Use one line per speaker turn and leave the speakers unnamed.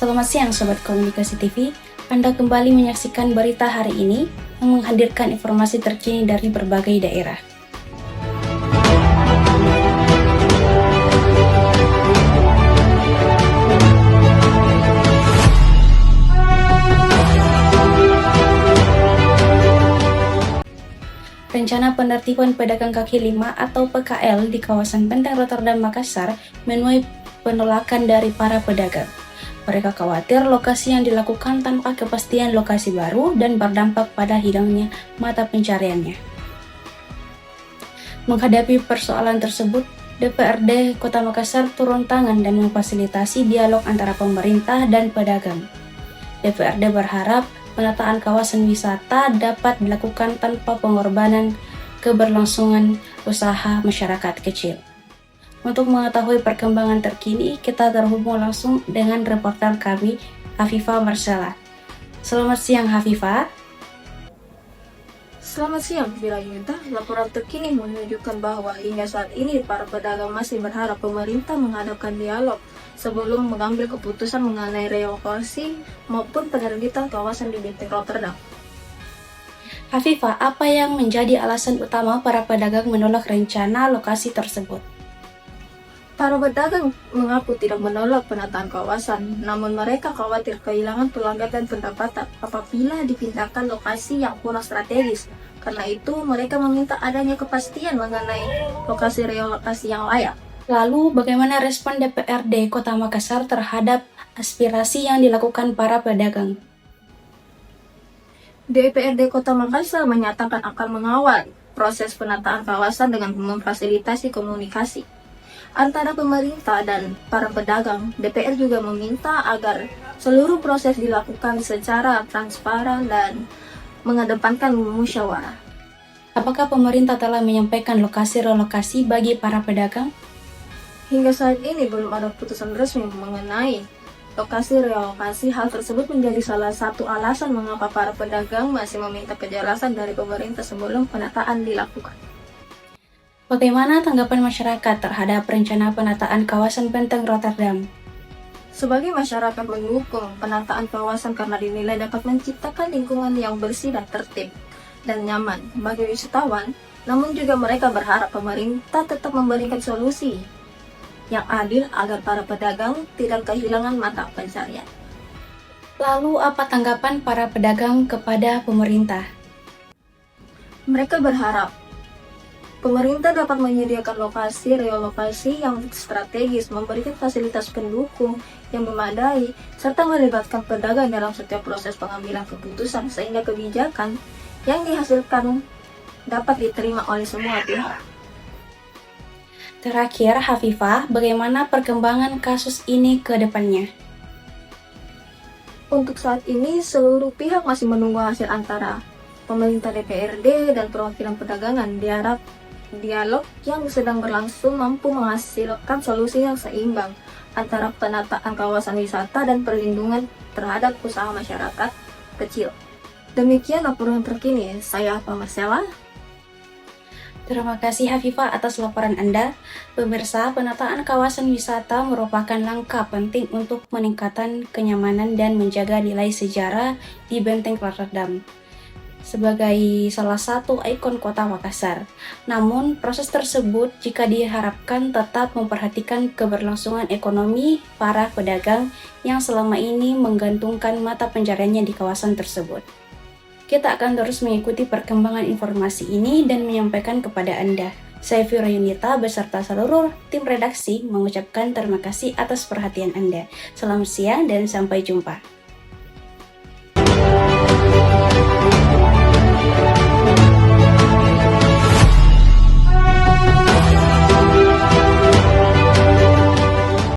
Selamat siang Sobat Komunikasi TV, Anda kembali menyaksikan berita hari ini yang menghadirkan informasi terkini dari berbagai daerah. Rencana penertiban pedagang kaki lima atau PKL di kawasan Benteng Rotterdam, Makassar menuai penolakan dari para pedagang. Mereka khawatir lokasi yang dilakukan tanpa kepastian lokasi baru dan berdampak pada hilangnya mata pencariannya. Menghadapi persoalan tersebut, DPRD Kota Makassar turun tangan dan memfasilitasi dialog antara pemerintah dan pedagang. DPRD berharap penataan kawasan wisata dapat dilakukan tanpa pengorbanan keberlangsungan usaha masyarakat kecil. Untuk mengetahui perkembangan terkini, kita terhubung langsung dengan reporter kami, Hafifah Marcella. Selamat siang, Hafifah.
Selamat siang, Birayunta. Laporan terkini menunjukkan bahwa hingga saat ini para pedagang masih berharap pemerintah mengadakan dialog sebelum mengambil keputusan mengenai relokasi maupun penerbitan kawasan di Benteng Rotterdam.
Hafifah, apa yang menjadi alasan utama para pedagang menolak rencana lokasi tersebut?
Para pedagang mengaku tidak menolak penataan kawasan, namun mereka khawatir kehilangan pelanggan dan pendapatan apabila dipindahkan lokasi yang kurang strategis. Karena itu, mereka meminta adanya kepastian mengenai lokasi relokasi yang layak.
Lalu, bagaimana respon DPRD Kota Makassar terhadap aspirasi yang dilakukan para pedagang?
DPRD Kota Makassar menyatakan akan mengawal proses penataan kawasan dengan memfasilitasi komunikasi antara pemerintah dan para pedagang. DPR juga meminta agar seluruh proses dilakukan secara transparan dan mengedepankan musyawarah.
Apakah pemerintah telah menyampaikan lokasi relokasi bagi para pedagang?
Hingga saat ini belum ada putusan resmi mengenai lokasi relokasi. Hal tersebut menjadi salah satu alasan mengapa para pedagang masih meminta kejelasan dari pemerintah sebelum penataan dilakukan.
Bagaimana tanggapan masyarakat terhadap rencana penataan kawasan Benteng Rotterdam?
Sebagai masyarakat mendukung penataan kawasan karena dinilai dapat menciptakan lingkungan yang bersih dan tertib dan nyaman bagi wisatawan, namun juga mereka berharap pemerintah tetap memberikan solusi yang adil agar para pedagang tidak kehilangan mata pencarian.
Lalu apa tanggapan para pedagang kepada pemerintah?
Mereka berharap pemerintah dapat menyediakan lokasi relokasi yang strategis, memberikan fasilitas pendukung yang memadai, serta melibatkan pedagang dalam setiap proses pengambilan keputusan sehingga kebijakan yang dihasilkan dapat diterima oleh semua pihak.
Terakhir, Hafifah, bagaimana perkembangan kasus ini ke depannya?
Untuk saat ini, seluruh pihak masih menunggu hasil antara pemerintah, DPRD, dan perwakilan perdagangan. Diharap dialog yang sedang berlangsung mampu menghasilkan solusi yang seimbang antara penataan kawasan wisata dan perlindungan terhadap usaha masyarakat kecil. Demikian laporan terkini, saya Hafifah Marcella.
Terima kasih Hafifah atas laporan Anda. Pemirsa, penataan kawasan wisata merupakan langkah penting untuk meningkatkan kenyamanan dan menjaga nilai sejarah di Benteng Rotterdam sebagai salah satu ikon kota Makassar. Namun, proses tersebut jika diharapkan tetap memperhatikan keberlangsungan ekonomi para pedagang yang selama ini menggantungkan mata pencariannya di kawasan tersebut. Kita akan terus mengikuti perkembangan informasi ini dan menyampaikan kepada Anda. Saya Virayunita beserta seluruh tim redaksi mengucapkan terima kasih atas perhatian Anda. Selamat siang dan sampai jumpa.